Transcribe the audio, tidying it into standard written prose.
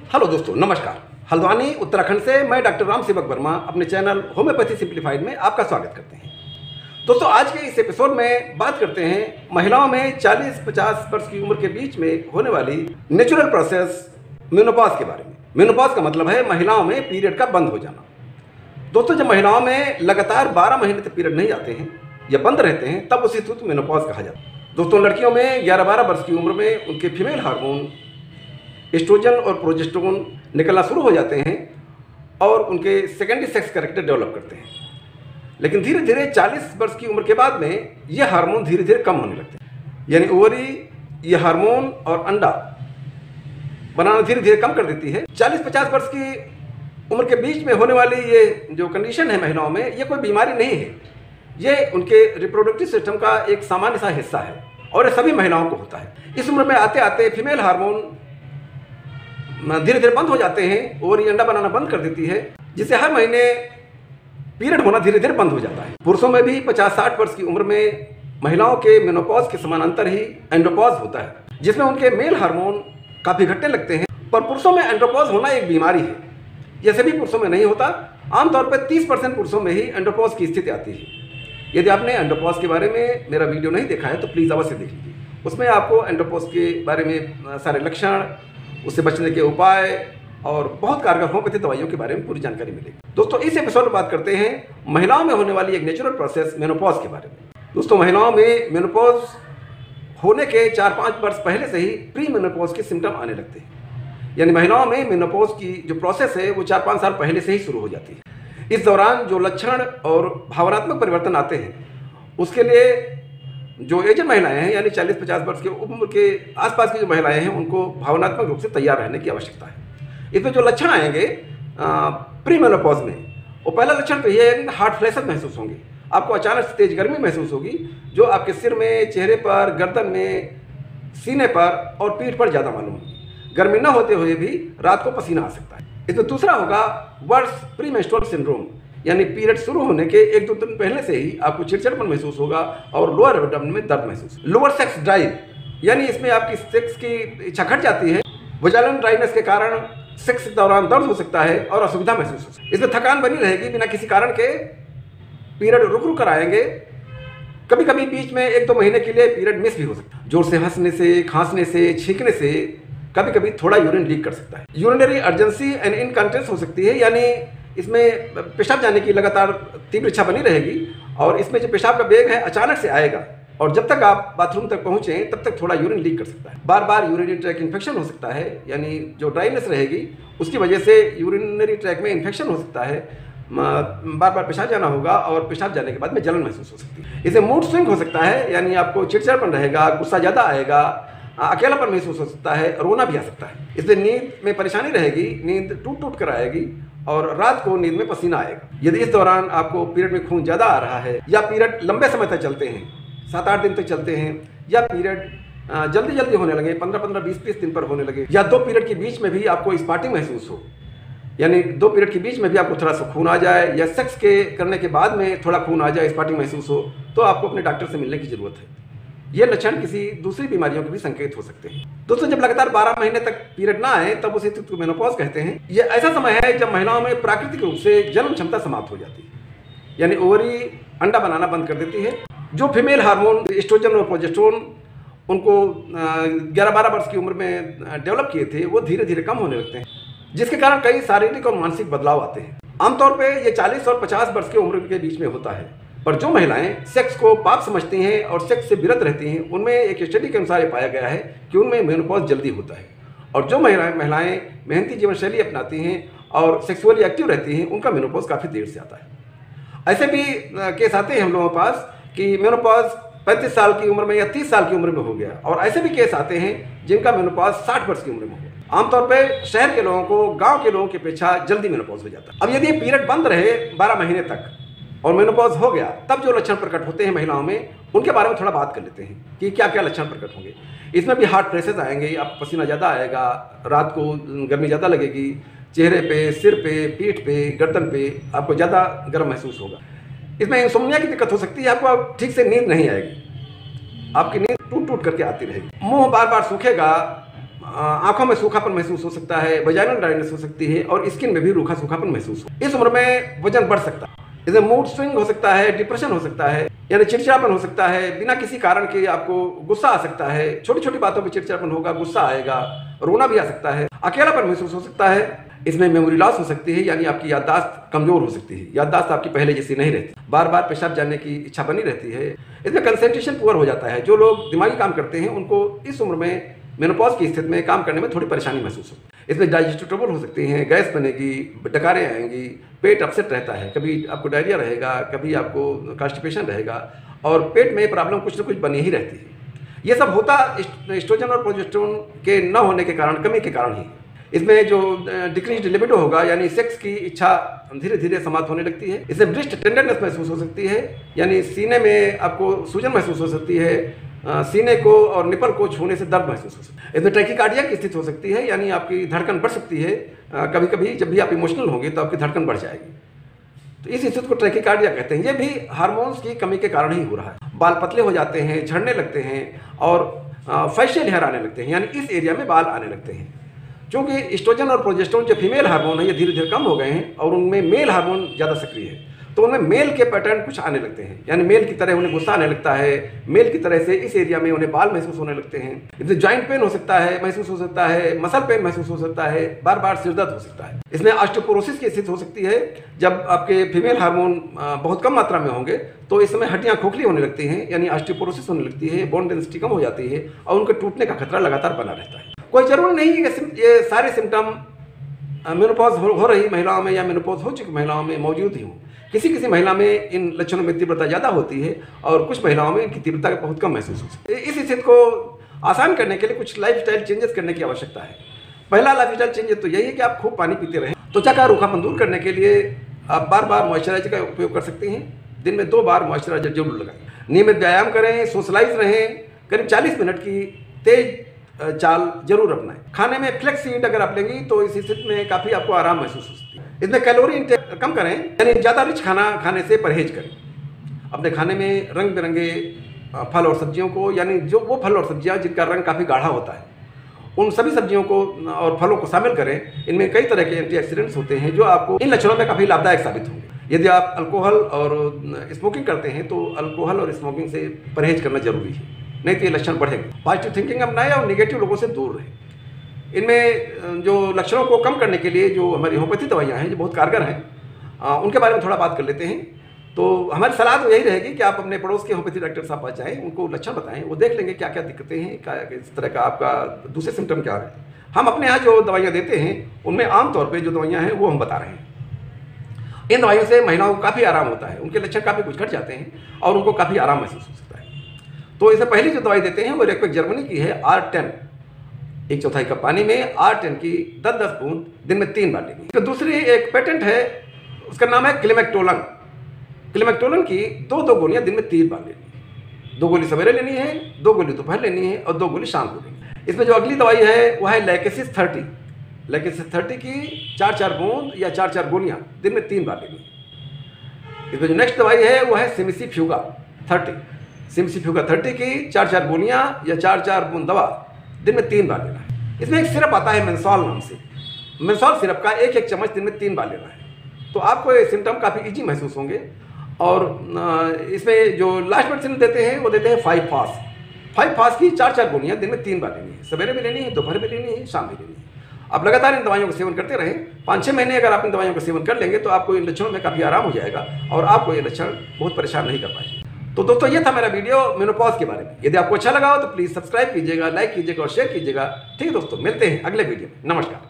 Hello दोस्तों, नमस्कार। हल्द्वानी उत्तराखंड से मैं डॉक्टर राम सेवक वर्मा अपने चैनल होम्योपैथी सिंप्लीफाइड में आपका स्वागत करते हैं। दोस्तों, आज के इस एपिसोड में बात करते हैं महिलाओं में 40-50 वर्ष की उम्र के बीच में होने वाली नेचुरल प्रोसेस मेनोपॉज के बारे में। मेनोपॉज का मतलब है महिलाओं में पीरियड का बंद हो जाना। दोस्तों, जब महिलाओं में लगातार 12 महीने तक पीरियड नहीं आते हैं या बंद रहते हैं तब उसी स्थिति को मेनोपॉज कहा जाता है। दोस्तों, लड़कियों में 11-12 वर्ष की उम्र में उनके फीमेल हार्मोन एस्ट्रोजन और प्रोजेस्टेरोन निकलना शुरू हो जाते हैं और उनके सेकेंडरी सेक्स कैरेक्टर डेवलप करते हैं। लेकिन धीरे धीरे 40 वर्ष की उम्र के बाद में ये हार्मोन धीरे धीरे कम होने लगते हैं। यानी ओवरी ये हार्मोन और अंडा बनाना धीरे धीरे कम कर देती है। 40-50 वर्ष की उम्र के बीच में होने वाली ये जो कंडीशन है महिलाओं में, ये कोई बीमारी नहीं है। ये उनके रिप्रोडक्टिव सिस्टम का एक सामान्य सा हिस्सा है और ये सभी महिलाओं को होता है। इस उम्र में आते आते फीमेल हार्मोन धीरे धीरे बंद हो जाते हैं और ये अंडा बनाना बंद कर देती है, जिससे हर महीने पीरियड होना धीरे धीरे बंद हो जाता है। पुरुषों में भी 50-60 वर्ष की उम्र में महिलाओं के मेनोपॉज के समानांतर ही एंड्रोपॉज होता है, जिसमें उनके मेल हार्मोन काफ़ी घटने लगते हैं। पर पुरुषों में एंड्रोपॉज होना एक बीमारी है। यह सभी पुरुषों में नहीं होता। आमतौर पर 30% पुरुषों में ही एंड्रोपॉज की स्थिति आती है। यदि आपने एंड्रोपॉज के बारे में मेरा वीडियो नहीं देखा है तो प्लीज़ अवश्य देख लीजिए। उसमें आपको एंड्रोपॉज के बारे में सारे लक्षण, उससे बचने के उपाय और बहुत कारगर होम्योपैथी दवाइयों के बारे में पूरी जानकारी मिलेगी। दोस्तों, इस एपिसोड में बात करते हैं महिलाओं में होने वाली एक नेचुरल प्रोसेस मेनोपॉज के बारे में। दोस्तों, महिलाओं में मेनोपॉज होने के 4-5 वर्ष पहले से ही प्री मेनोपॉज के सिम्टम आने लगते हैं। यानी महिलाओं में मेनोपॉज की जो प्रोसेस है वो 4-5 साल पहले से ही शुरू हो जाती है। इस दौरान जो लक्षण और भावनात्मक परिवर्तन आते हैं उसके लिए जो एजेड महिलाएं हैं यानी 40-50 वर्ष के उम्र के आसपास की जो महिलाएं हैं उनको भावनात्मक रूप से तैयार रहने की आवश्यकता है। इसमें जो लक्षण आएंगे प्री मेनोपॉज में, वो पहला लक्षण तो ये है कि हार्ट फ्लैशेस महसूस होंगे। आपको अचानक से तेज गर्मी महसूस होगी जो आपके सिर में, चेहरे पर, गर्दन में, सीने पर और पीठ पर ज़्यादा मालूम होगी। गर्मी न होते हुए भी रात को पसीना आ सकता है। इसमें दूसरा होगा वर्स प्री मेंस्ट्रुअल सिंड्रोम, यानी पीरियड शुरू होने के 1-2 दिन पहले से ही आपको चिड़चिड़पन महसूस होगा और लोअर एब्डोमेन में दर्द महसूस। लोअर सेक्स ड्राइव, यानी इसमें आपकी सेक्स की इच्छा घट जाती है। वजाइनल ड्राइनेस के कारण सेक्स के दौरान दर्द हो सकता है और असुविधा महसूस हो सकती है। इसमें थकान बनी रहेगी बिना किसी कारण के। पीरियड रुक रुक कर आएंगे। कभी कभी बीच में 1-2 महीने के लिए पीरियड मिस भी हो सकता है। जोर से हंसने से, खांसने से, छींकने से कभी कभी थोड़ा यूरिन लीक कर सकता है। यूरिनरी अर्जेंसी एंड इनकंटिनेंस हो सकती है, यानी इसमें पेशाब जाने की लगातार तीव्र इच्छा बनी रहेगी और इसमें जो पेशाब का वेग है अचानक से आएगा और जब तक आप बाथरूम तक पहुंचें तब तक थोड़ा यूरिन लीक कर सकता है। बार बार यूरिनरी ट्रैक इन्फेक्शन हो सकता है, यानी जो ड्राइनेस रहेगी उसकी वजह से यूरिनरी ट्रैक में इन्फेक्शन हो सकता है। बार बार पेशाब जाना होगा और पेशाब जाने के बाद में जलन महसूस हो सकती है। इसे मूड स्विंग हो सकता है, यानी आपको चिड़चिड़ापन रहेगा, गुस्सा ज़्यादा आएगा, अकेलापन महसूस हो सकता है, रोना भी आ सकता है। इसलिए नींद में परेशानी रहेगी, नींद टूट टूट कर आएगी और रात को नींद में पसीना आएगा। यदि इस दौरान आपको पीरियड में खून ज़्यादा आ रहा है या पीरियड लंबे समय तक चलते हैं, 7-8 दिन तक चलते हैं, या पीरियड जल्दी जल्दी होने लगे, 15-15, 20-20 दिन पर होने लगे, या 2 पीरियड के बीच में भी आपको स्पॉटिंग महसूस हो, यानी 2 पीरियड के बीच में भी आपको थोड़ा सा खून आ जाए या सेक्स के करने के बाद में थोड़ा खून आ जाए, स्पॉटिंग महसूस हो, तो आपको अपने डॉक्टर से मिलने की ज़रूरत है। ये लक्षण किसी दूसरी बीमारियों के भी संकेत हो सकते हैं। दोस्तों, जब लगातार 12 महीने तक पीरियड ना आए तब उस स्थिति को मेनोपॉज कहते हैं। ये ऐसा समय है जब महिलाओं में प्राकृतिक रूप से जन्म क्षमता समाप्त हो जाती है, यानी ओवरी अंडा बनाना बंद कर देती है। जो फीमेल हार्मोन एस्ट्रोजन और प्रोजेस्टेरोन उनको 11-12 वर्ष की उम्र में डेवलप किए थे वो धीरे धीरे कम होने लगते हैं, जिसके कारण कई शारीरिक और मानसिक बदलाव आते हैं। आमतौर पर यह 40 और 50 वर्ष की उम्र के बीच में होता है। पर जो महिलाएं सेक्स को पाप समझती हैं और सेक्स से विरत रहती हैं, उनमें एक स्टडी के अनुसार ये पाया गया है कि उनमें मेनोपॉज जल्दी होता है। और जो महिलाएं मेहनती जीवन शैली अपनाती हैं और सेक्सुअली एक्टिव रहती हैं, उनका मेनोपॉज काफ़ी देर से आता है। ऐसे भी केस आते हैं हम लोगों के पास कि मेनोपॉज 35 साल की उम्र में या 30 साल की उम्र में हो गया, और ऐसे भी केस आते हैं जिनका मेनोपॉज 60 वर्ष की उम्र में हो। आमतौर पर शहर के लोगों को गाँव के लोगों की अपेक्षा जल्दी मेनोपॉज हो जाता है। अब यदि पीरियड बंद रहे 12 महीने तक और मेनोपॉज हो गया, तब जो लक्षण प्रकट होते हैं महिलाओं में, उनके बारे में थोड़ा बात कर लेते हैं कि क्या क्या लक्षण प्रकट होंगे। इसमें भी हार्ट फ्लैशेस आएंगे, आपको पसीना ज़्यादा आएगा, रात को गर्मी ज़्यादा लगेगी, चेहरे पे, सिर पे, पीठ पे, गर्दन पे आपको ज़्यादा गर्म महसूस होगा। इसमें इंसोम्निया की दिक्कत हो सकती है, आपको ठीक से नींद नहीं आएगी, आपकी नींद टूट टूट करके आती रहेगी। मुंह बार बार सूखेगा, आंखों में सूखापन महसूस हो सकता है, वजाइनल ड्राइनेस हो सकती है और स्किन में भी रूखा सूखापन महसूस हो। इस उम्र में वजन बढ़ सकता है, इसमें मूड स्विंग हो सकता है, डिप्रेशन हो सकता है, यानी चिड़चिड़ापन हो सकता है, बिना किसी कारण के आपको गुस्सा आ सकता है, छोटी छोटी बातों पर चिड़चिड़ापन होगा, गुस्सा आएगा, रोना भी आ सकता है, अकेलापन महसूस हो सकता है। इसमें मेमोरी लॉस हो सकती है, यानी आपकी याददाश्त कमजोर हो सकती है, याददाश्त आपकी पहले जैसी नहीं रहती, बार बार पेशाब जानने की इच्छा बनी रहती है। इसमें कंसंट्रेशन पुअर हो जाता है। जो लोग दिमागी काम करते हैं उनको इस उम्र में मेनोपॉज की स्थिति में काम करने में थोड़ी परेशानी महसूस होती है। इसमें डाइजेस्टिव ट्रबल हो सकती हैं, गैस बनेगी, डकारें आएंगी, पेट अपसेट रहता है, कभी आपको डायरिया रहेगा, कभी आपको कॉन्स्टिपेशन रहेगा और पेट में प्रॉब्लम कुछ न कुछ बनी ही रहती है। ये सब होता एस्ट्रोजन और प्रोजेस्टेरोन के न होने के कारण, कमी के कारण ही। इसमें जो डिक्रीज लिबिडो होगा, यानी सेक्स की इच्छा धीरे धीरे समाप्त होने लगती है। इसमें ब्रेस्ट टेंडरनेस महसूस हो सकती है, यानी सीने में आपको सूजन महसूस हो सकती है, सीने को और निपल को छूने से दर्द महसूस हो सकता है। इसमें टैकीकार्डिया की स्थिति हो सकती है, यानी आपकी धड़कन बढ़ सकती है। कभी कभी जब भी आप इमोशनल होंगे तो आपकी धड़कन बढ़ जाएगी, तो इस स्थिति को टैकीकार्डिया कहते हैं। ये भी हार्मोन्स की कमी के कारण ही हो रहा है। बाल पतले हो जाते हैं, झड़ने लगते हैं और फेशियल हेयर आने लगते हैं, यानी इस एरिया में बाल आने लगते हैं। क्योंकि एस्ट्रोजन और प्रोजेस्टेरोन जो फीमेल हार्मोन है ये धीरे धीरे कम हो गए हैं और उनमें मेल हार्मोन ज़्यादा सक्रिय है, तो उनमें मेल के पैटर्न कुछ आने लगते हैं, यानी मेल की तरह उन्हें गुस्सा आने लगता है, मेल की तरह से इस एरिया में उन्हें बाल महसूस होने लगते हैं। इसमें जॉइंट पेन हो सकता है, महसूस हो सकता है, मसल पेन महसूस हो सकता है, बार बार सिरदर्द हो सकता है। इसमें ऑस्टियोपोरोसिस की स्थिति हो सकती है। जब आपके फीमेल हार्मोन बहुत कम मात्रा में होंगे तो इस समय हड्डियाँ खोखली होने लगती हैं, यानी ऑस्टियोपोरोसिस होने लगती है, बोन डेंसिटी कम हो जाती है और उनके टूटने का खतरा लगातार बना रहता है। कोई जरूरी नहीं है कि ये सारे सिम्टम मेनोपॉज हो रही महिलाओं में या मेनोपॉज हो चुकी महिलाओं में मौजूद ही हों। किसी किसी महिला में इन लक्षणों में तीव्रता ज़्यादा होती है और कुछ महिलाओं में इनकी तीव्रता बहुत कम महसूस हो सकती है। इस स्थिति को आसान करने के लिए कुछ लाइफस्टाइल चेंजेस करने की आवश्यकता है। पहला लाइफस्टाइल चेंजेस तो यही है कि आप खूब पानी पीते रहें। त्वचा का रूखापन दूर करने के लिए आप बार बार मॉइस्चराइजर का उपयोग कर सकते हैं। दिन में 2 बार मॉइस्चराइजर जरूर लगाएं। नियमित व्यायाम करें, सोशलाइज रहें, करीब 40 मिनट की तेज चाल जरूर अपनाएं। खाने में फ्लेक्स सीड अगर आप लेंगी तो इस स्थिति में काफ़ी आपको आराम महसूस हो सकती है। इसमें कैलोरी इंटेक कम करें, यानी ज़्यादा रिच खाना खाने से परहेज करें। अपने खाने में रंग बिरंगे फल और सब्जियों को, यानी जो वो फल और सब्जियां जिनका रंग काफ़ी गाढ़ा होता है, उन सभी सब्जियों को और फलों को शामिल करें। इनमें कई तरह के एंटीऑक्सीडेंट्स होते हैं जो आपको इन लक्षणों में काफ़ी लाभदायक साबित होंगे। यदि आप अल्कोहल और स्मोकिंग करते हैं तो अल्कोहल और स्मोकिंग से परहेज करना जरूरी है, नहीं तो ये लक्षण बढ़ेंगे। पॉजिटिव थिंकिंग अपनाएं और निगेटिव लोगों से दूर रहें। इनमें जो लक्षणों को कम करने के लिए जो हमारी होम्योपैथी दवाइयाँ हैं जो बहुत कारगर हैं, उनके बारे में थोड़ा बात कर लेते हैं। तो हमारी सलाह तो यही रहेगी कि आप अपने पड़ोस के होम्योपैथी डॉक्टर साहब पास जाएँ, उनको लक्षण बताएं, वो देख लेंगे क्या क्या दिक्कतें हैं, क्या इस तरह का आपका दूसरे सिम्टम क्या है। हम अपने यहाँ जो दवाइयाँ देते हैं उनमें आमतौर पर जो दवाइयाँ हैं वो हम बता रहे हैं। इन दवाइयों से महिलाओं को काफ़ी आराम होता है, उनके लक्षण काफ़ी कुछ घट जाते हैं और उनको काफ़ी आराम महसूस हो सकता है। तो इससे पहली जो दवाई देते हैं वो रेक्वेक जर्मनी की है R10। 1/4 कप पानी में R10 की 10-10 बूंद दिन में 3 बार लेनी। तो दूसरी एक पेटेंट है, उसका नाम है क्लेमेक्टोलन। क्लेमेक्टोलन की 2-2 गोलियां दिन में 3 बार लेनी। 2 गोली सवेरे लेनी है, 2 गोली दोपहर लेनी है और 2 गोली शाम को लेनी है। इसमें जो अगली दवाई है वह है लैकेसिस 30। लैकेसिस 30 की 4-4 बूंद या 4-4 गोलियां दिन में 3 बार लेनी है। इसमें जो नेक्स्ट दवाई है वो है सिमिसिफ्यूगा 30। सिमिसिफ्यूगा 30 की 4-4 गोलियां या 4-4 बूंद दवा दिन में 3 बार लेना है। इसमें एक सिरप आता है मेंसॉल नाम से। मेंसॉल सिरप का 1-1 चम्मच दिन में 3 बार लेना है। तो आपको ये सिम्टम काफ़ी ईजी महसूस होंगे। और इसमें जो लास्ट मेडिसिन देते हैं वो देते हैं 5 फास्ट। 5 फास्ट की 4-4 गोलियां दिन में 3 बार लेनी है। सवेरे भी लेनी है, दोपहर भी लेनी है, शाम भी लेनी है। आप लगातार इन दवाइयों का सेवन करते रहें। 5-6 महीने अगर आप इन दवाइयों का सेवन कर लेंगे तो आपको इन लक्षणों में काफ़ी आराम हो जाएगा और आपको ये लक्षण बहुत परेशान नहीं कर पाएंगे। तो दोस्तों ये था मेरा वीडियो मेनोपॉज के बारे में। यदि आपको अच्छा लगा हो तो प्लीज़ सब्सक्राइब कीजिएगा, लाइक कीजिएगा और शेयर कीजिएगा। ठीक है दोस्तों, मिलते हैं अगले वीडियो में। नमस्कार।